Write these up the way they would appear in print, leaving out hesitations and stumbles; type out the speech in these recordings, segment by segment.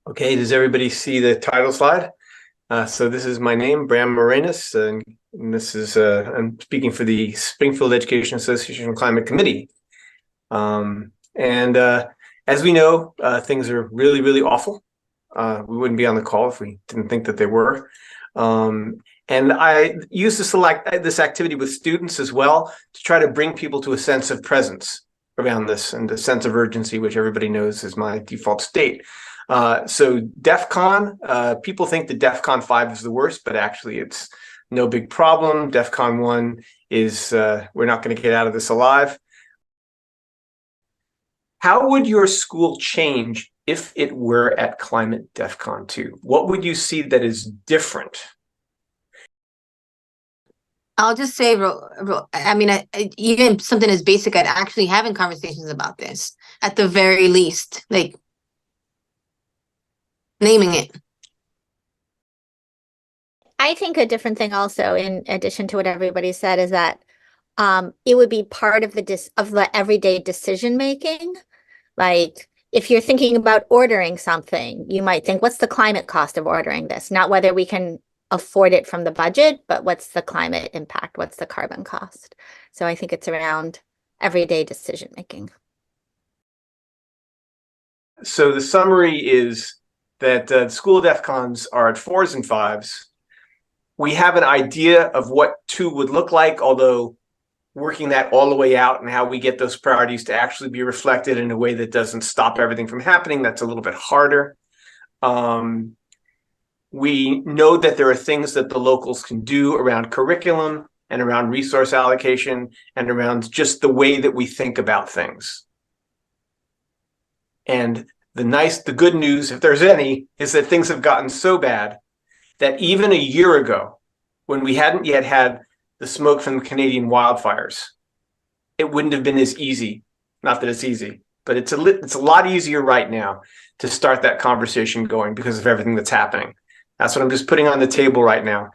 Okay, does everybody see the title slide? So this is my name, Bram Morenas, and this is I'm speaking for the Springfield Education Association Climate Committee. And as we know, things are really, really awful. We wouldn't be on the call if we didn't think that they were. And I use this activity with students as well to try to bring people to a sense of presence around this and a sense of urgency, which everybody knows is my default state. So DEF CON, people think that DEF CON 5 is the worst, but actually it's no big problem. DEF CON 1 is we're not going to get out of this alive. How would your school change if it were at climate DEF CON 2? What would you see that is different? I'll just say, even something as basic as actually having conversations about this, at the very least, like naming it. I think a different thing also, in addition to what everybody said, is that it would be part of the everyday decision making. Like if you're thinking about ordering something, you might think, what's the climate cost of ordering this? Not whether we can afford it from the budget, but what's the climate impact? What's the carbon cost? So I think it's around everyday decision making. So the summary is that school DEF CONs are at 4s and 5s. We have an idea of what 2 would look like, although working that all the way out and how we get those priorities to actually be reflected in a way that doesn't stop everything from happening, that's a little bit harder. We know that there are things that the locals can do around curriculum and around resource allocation and around just the way that we think about things. And the good news, if there's any, is that things have gotten so bad that even a year ago, when we hadn't yet had the smoke from the Canadian wildfires, it wouldn't have been as easy. Not that it's easy, but it's a lot easier right now to start that conversation going because of everything that's happening. That's what I'm just putting on the table right now.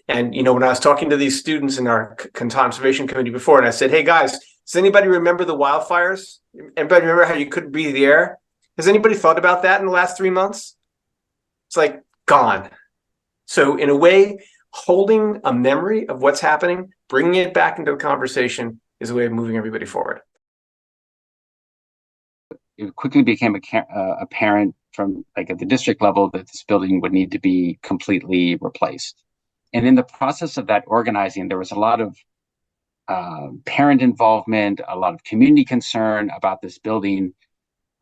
And, when I was talking to these students in our conservation committee before, and I said, hey guys, does anybody remember the wildfires? Anybody remember how you couldn't breathe the air? Has anybody thought about that in the last 3 months? It's like gone. So in a way, holding a memory of what's happening, bringing it back into a conversation is a way of moving everybody forward. It quickly became apparent from at the district level that this building would need to be completely replaced. And in the process of that organizing, there was a lot of parent involvement, a lot of community concern about this building,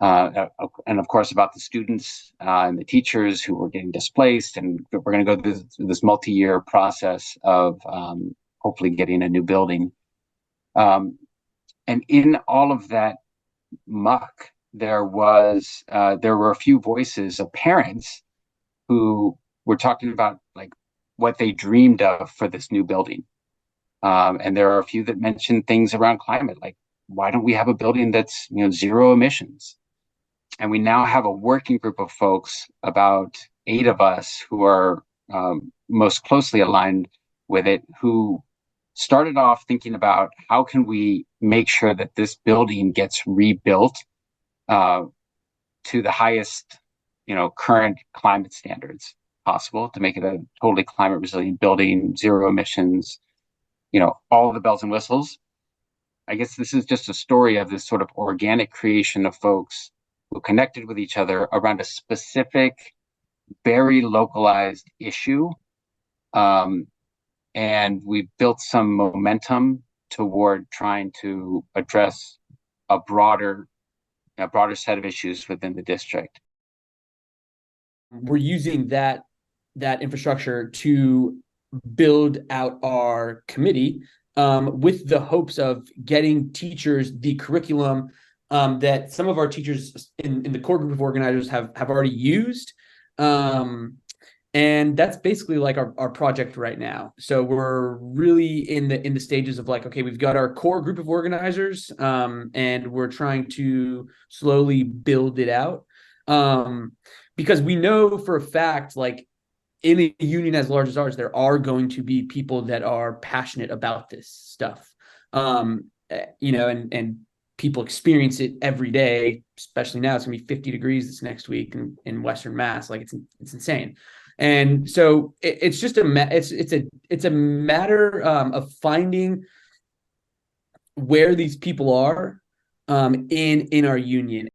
and of course about the students and the teachers who were getting displaced. And we're going to go through this multi-year process of hopefully getting a new building. And in all of that muck, there were a few voices of parents who were talking about what they dreamed of for this new building. And there are a few that mentioned things around climate, like why don't we have a building that's zero emissions? And we now have a working group of folks, about 8 of us, who are most closely aligned with it, who started off thinking about how can we make sure that this building gets rebuilt to the highest, current climate standards possible, to make it a totally climate resilient building, zero emissions, all of the bells and whistles. I guess this is just a story of this sort of organic creation of folks who connected with each other around a specific, very localized issue. And we've built some momentum toward trying to address a broader set of issues within the district. We're using that infrastructure to build out our committee with the hopes of getting teachers the curriculum that some of our teachers in the core group of organizers have already used. And that's basically our project right now. So we're really in the stages of okay, we've got our core group of organizers, and we're trying to slowly build it out. Because we know for a fact, in a union as large as ours, there are going to be people that are passionate about this stuff. And people experience it every day, especially now. It's gonna be 50 degrees this next week in Western Mass. Like it's insane. And so it's just it's a matter of finding where these people are in our union.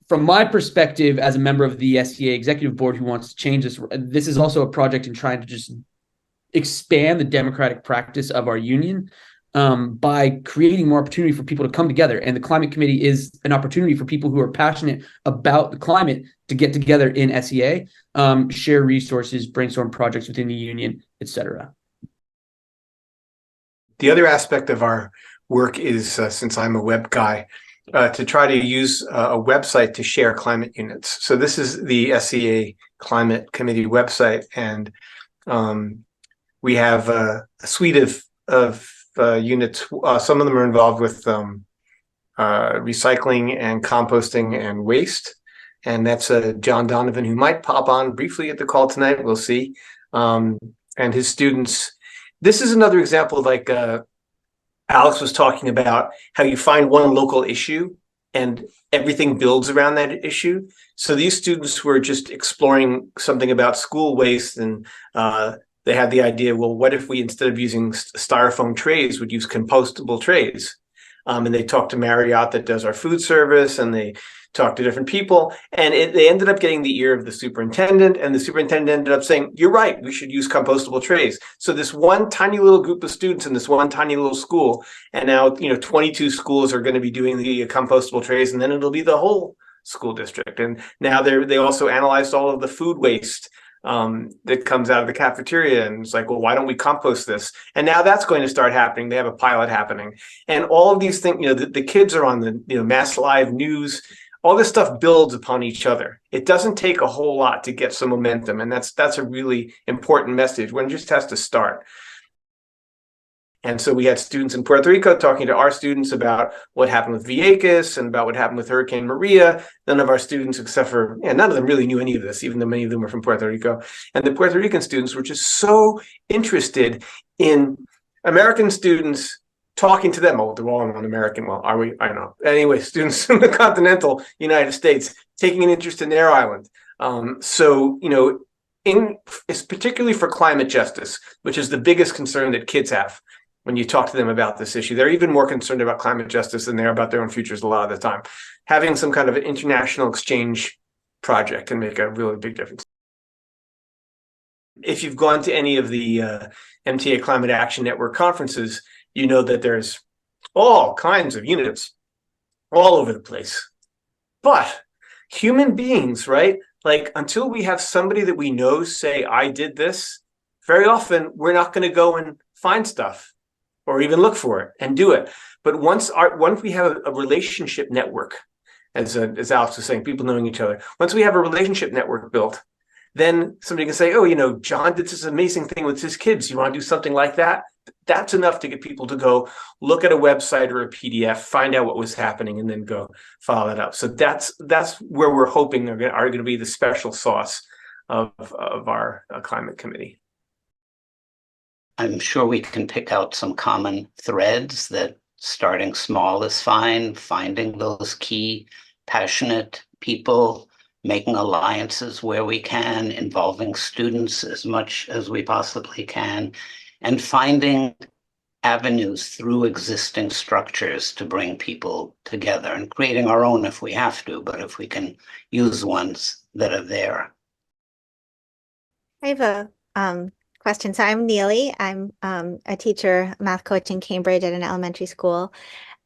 From my perspective, as a member of the SCA executive board who wants to change this, this is also a project in trying to just expand the democratic practice of our union by creating more opportunity for people to come together. And the climate committee is an opportunity for people who are passionate about the climate to get together in SCA, share resources, brainstorm projects within the union, etc. The other aspect of our work is, since I'm a web guy, to try to use a website to share climate units. So this is the SCA Climate Committee website, and we have a suite of units. Some of them are involved with recycling and composting and waste. And that's John Donovan, who might pop on briefly at the call tonight. We'll see. And his students. This is another example, like Alex was talking about, how you find one local issue and everything builds around that issue. So these students were just exploring something about school waste, and they had the idea, well, what if we, instead of using styrofoam trays, would use compostable trays? And they talked to Marriott that does our food service, and they talked to different people, and they ended up getting the ear of the superintendent, and the superintendent ended up saying, you're right, we should use compostable trays. So this one tiny little group of students in this one tiny little school, and now 22 schools are going to be doing the compostable trays, and then it'll be the whole school district. And now they also analyzed all of the food waste that comes out of the cafeteria, and it's like, well, why don't we compost this? And now that's going to start happening. They have a pilot happening, and all of these things, the kids are on the Mass Live News. All this stuff builds upon each other. It doesn't take a whole lot to get some momentum, and that's a really important message. One just has to start. And so we had students in Puerto Rico talking to our students about what happened with vaguest and about what happened with Hurricane Maria. None of our students, except for, none of them really knew any of this, even though many of them were from Puerto Rico. And the Puerto Rican students were just so interested in American students talking to them. Oh, they're all non-American. Well, are we? I don't know. Anyway, students from the continental United States taking an interest in their island. It's particularly for climate justice, which is the biggest concern that kids have. When you talk to them about this issue, they're even more concerned about climate justice than they are about their own futures a lot of the time. Having some kind of an international exchange project can make a really big difference. If you've gone to any of the MTA Climate Action Network conferences, you know that there's all kinds of units all over the place. But human beings, right? Like, until we have somebody that we know say, I did this, very often we're not going to go and find stuff or even look for it and do it. But once we have a relationship network, as Alex was saying, people knowing each other, once we have a relationship network built, then somebody can say, oh, John did this amazing thing with his kids. You want to do something like that? That's enough to get people to go look at a website or a PDF, find out what was happening, and then go follow that up. So that's where we're hoping are going to be the special sauce of our climate committee. I'm sure we can pick out some common threads that starting small is fine, finding those key passionate people, making alliances where we can, involving students as much as we possibly can, and finding avenues through existing structures to bring people together, and creating our own if we have to, but if we can use ones that are there. I have a question. So I'm Neely. I'm a teacher, math coach in Cambridge at an elementary school.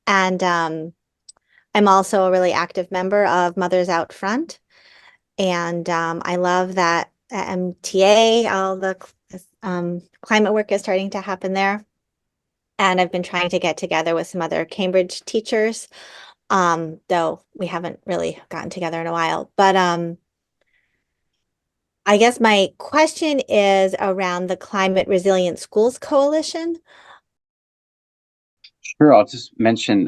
And I'm also a really active member of Mothers Out Front. And I love that at MTA, all the climate work is starting to happen there. And I've been trying to get together with some other Cambridge teachers, though we haven't really gotten together in a while. But I guess my question is around the Climate Resilient Schools Coalition. Sure, I'll just mention,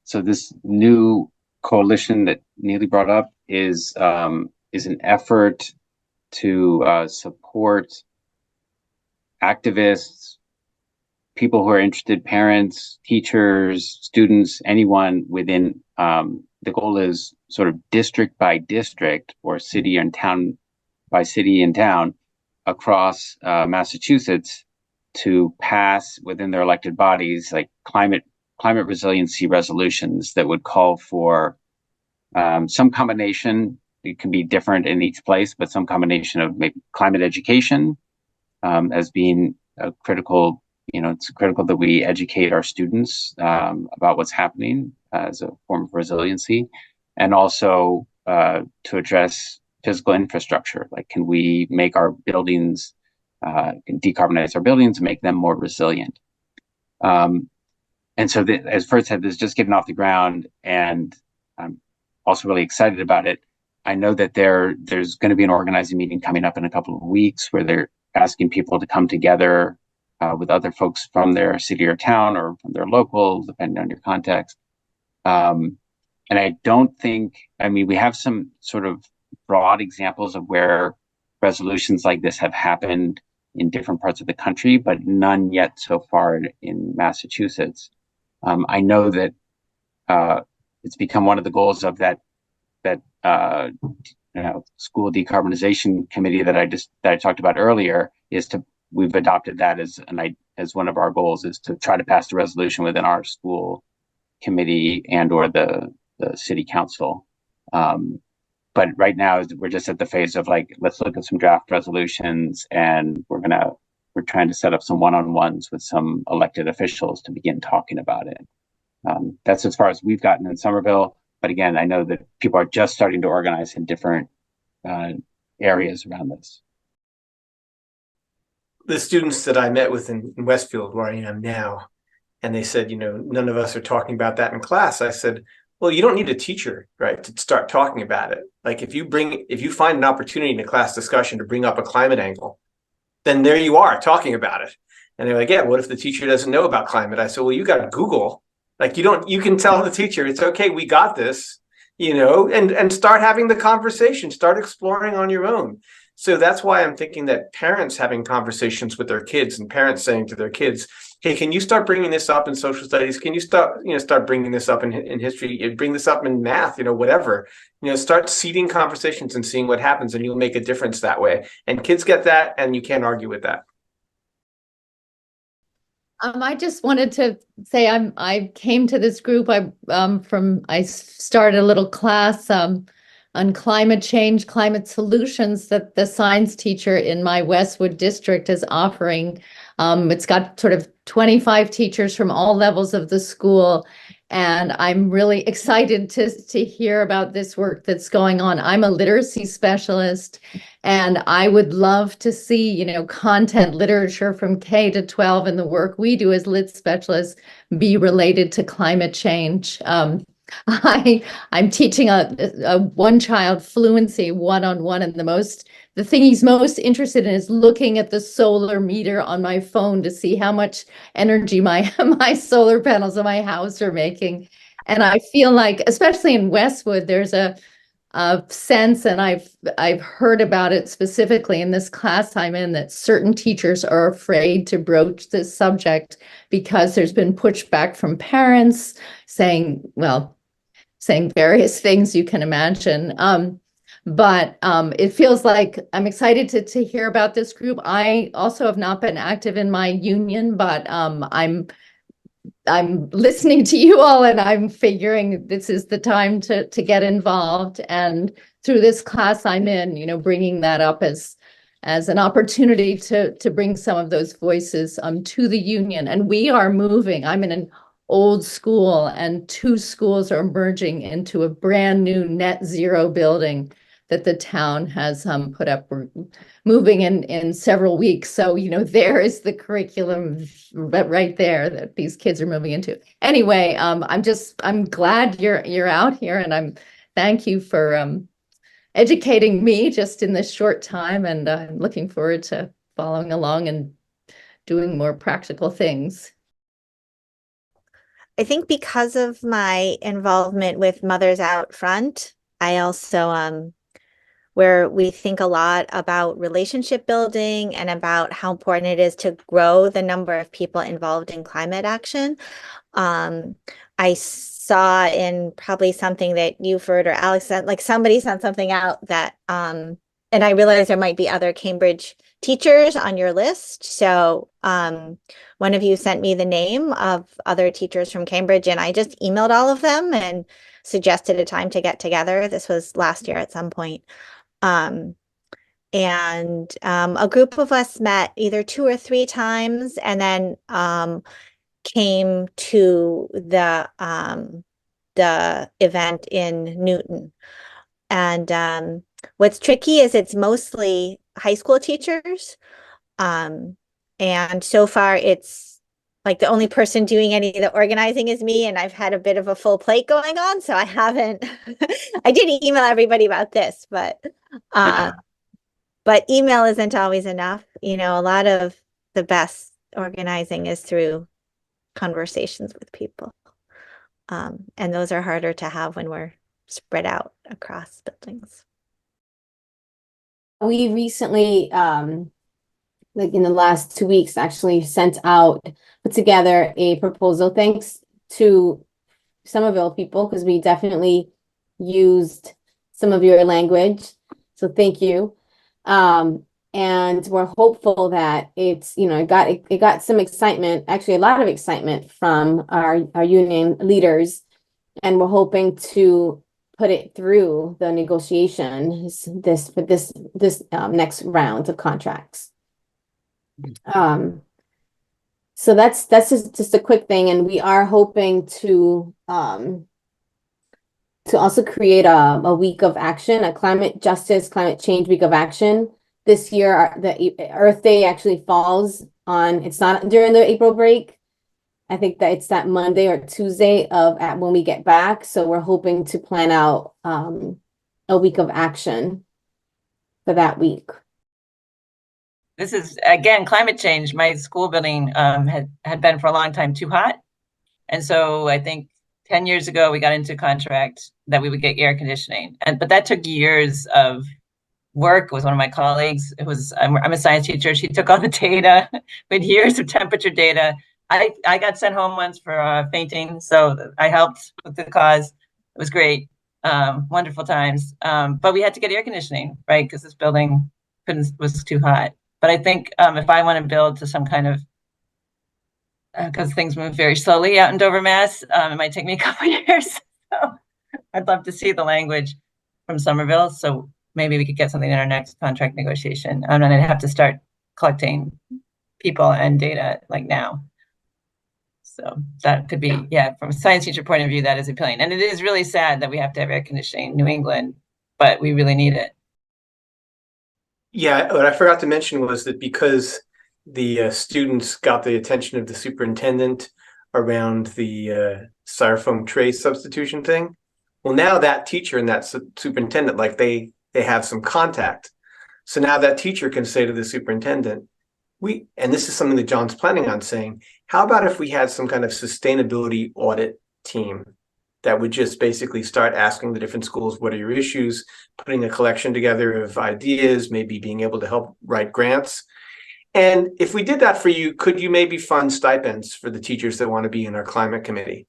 so this new coalition that Neely brought up is an effort to support activists, people who are interested, parents, teachers, students, anyone within, the goal is sort of district by district or city and town by city and town across Massachusetts to pass within their elected bodies like climate resiliency resolutions that would call for some combination. It can be different in each place, but some combination of maybe climate education as being a critical. It's critical that we educate our students about what's happening as a form of resiliency, and also to address physical infrastructure. Like, can we make our buildings, decarbonize our buildings and make them more resilient? And so, as Ferd said, this is just getting off the ground, and I'm also really excited about it. I know that there's going to be an organizing meeting coming up in a couple of weeks where they're asking people to come together with other folks from their city or town or from their local, depending on your context. And I don't think, we have some sort of broad examples of where resolutions like this have happened in different parts of the country, but none yet so far in Massachusetts. I know that it's become one of the goals of that school decarbonization committee that I talked about earlier, we've adopted that as one of our goals, is to try to pass the resolution within our school committee and or the city council. But right now we're just at the phase of like, let's look at some draft resolutions, and we're trying to set up some one-on-ones with some elected officials to begin talking about it. That's as far as we've gotten in Somerville. But again, I know that people are just starting to organize in different areas around this. The students that I met with in Westfield, where I am now, and they said, none of us are talking about that in class. I said, well, you don't need a teacher, right, to start talking about it. Like, if you find an opportunity in a class discussion to bring up a climate angle, then there you are talking about it. And they're like, yeah, what if the teacher doesn't know about climate? I said, well, you got Google. Like, you can tell the teacher, it's okay, we got this, and start having the conversation, start exploring on your own. So that's why I'm thinking that parents having conversations with their kids, and parents saying to their kids, hey, can you start bringing this up in social studies? Can you start bringing this up in history? Bring this up in math, whatever. Start seeding conversations and seeing what happens, and you'll make a difference that way. And kids get that, and you can't argue with that. I just wanted to say I came to this group. I started a little class on climate change, climate solutions that the science teacher in my Westwood district is offering. It's got sort of 25 teachers from all levels of the school, and I'm really excited to hear about this work that's going on. I'm a literacy specialist, and I would love to see, content literature from K to 12 and the work we do as lit specialists be related to climate change. I'm teaching a one-child fluency one-on-one, and the thing he's most interested in is looking at the solar meter on my phone to see how much energy my solar panels on my house are making. And I feel like, especially in Westwood, there's a sense, and I've heard about it specifically in this class I'm in, that certain teachers are afraid to broach this subject because there's been pushback from parents saying various things you can imagine. But it feels like I'm excited to hear about this group. I also have not been active in my union, but I'm listening to you all, and I'm figuring this is the time to get involved. And through this class I'm in, bringing that up as an opportunity to bring some of those voices to the union. And we are moving. I'm in an old school, and 2 schools are merging into a brand new net zero building that the town has put up. We're moving in several weeks. So, there is the curriculum right there that these kids are moving into. Anyway, I'm glad you're out here, and thank you for educating me just in this short time. And I'm looking forward to following along and doing more practical things. I think because of my involvement with Mothers Out Front, I also where we think a lot about relationship building and about how important it is to grow the number of people involved in climate action. I saw in probably something that you've heard or Alex said, like somebody sent something out that, and I realized there might be other Cambridge teachers on your list. So one of you sent me the name of other teachers from Cambridge, and I just emailed all of them and suggested a time to get together. This was last year at some point. And a group of us met either 2 or 3 times, and then came to the event in Newton. And what's tricky is it's mostly high school teachers. And so far it's like the only person doing any of the organizing is me, and I've had a bit of a full plate going on, so I haven't I did email everybody about this, but email isn't always enough. You know, a lot of the best organizing is through conversations with people. And those are harder to have when we're spread out across buildings. We recently, like in the last 2 weeks, actually put together a proposal, thanks to Somerville people, because we definitely used some of your language. So thank you. And we're hopeful that it's, it got some excitement, actually a lot of excitement from our union leaders. And we're hoping to put it through the negotiations this next round of contracts. So that's just a quick thing, and we are hoping to also create a week of action, a climate justice, climate change week of action. This year, the Earth Day actually falls on, it's not during the April break. I think that it's that Monday or Tuesday when we get back. So we're hoping to plan out a week of action for that week. This is, again, climate change. My school building had been for a long time too hot. And so I think 10 years ago, we got into a contract that we would get air conditioning. But that took years of work. It was one of my colleagues. I'm a science teacher. She took all the data. We had years of temperature data. I got sent home once for fainting. So I helped with the cause. It was great. Wonderful times. But we had to get air conditioning, right? Because this building was too hot. But I think if I want to build to some kind of, because things move very slowly out in Dover, Mass, it might take me a couple of years. So I'd love to see the language from Somerville. So maybe we could get something in our next contract negotiation. And I'd have to start collecting people and data like now. So that could be, from a science teacher point of view, that is appealing. And it is really sad that we have to have air conditioning in New England, but we really need it. Yeah, what I forgot to mention was that because the students got the attention of the superintendent around the styrofoam tray substitution thing. Well, now that teacher and that superintendent, like they have some contact. So now that teacher can say to the superintendent, and this is something that John's planning on saying, how about if we had some kind of sustainability audit team that would just basically start asking the different schools, what are your issues, putting a collection together of ideas, maybe being able to help write grants. And if we did that for you, could you maybe fund stipends for the teachers that want to be in our climate committee?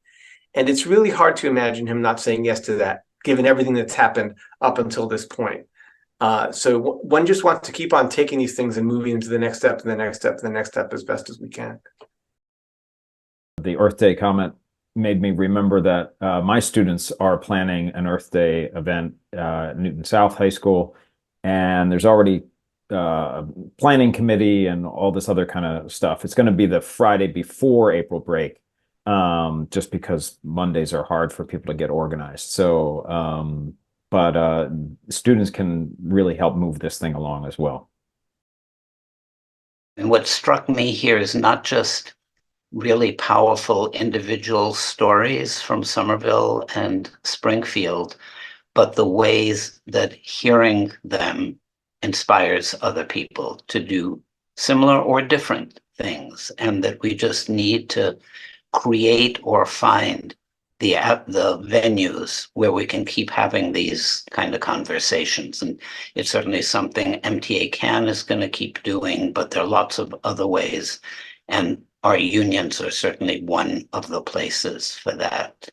And it's really hard to imagine him not saying yes to that, given everything that's happened up until this point. So one just wants to keep on taking these things and moving into the next step, and the next step, and the next step as best as we can. The Earth Day comment made me remember that my students are planning an Earth Day event at Newton South High School, and there's already planning committee and all this other kind of stuff. It's going to be the Friday before April break, just because Mondays are hard for people to get organized. So, but students can really help move this thing along as well. And what struck me here is not just really powerful individual stories from Somerville and Springfield, but the ways that hearing them inspires other people to do similar or different things, and that we just need to create or find the venues where we can keep having these kind of conversations. And it's certainly something MTA CAN is going to keep doing, but there are lots of other ways. And our unions are certainly one of the places for that.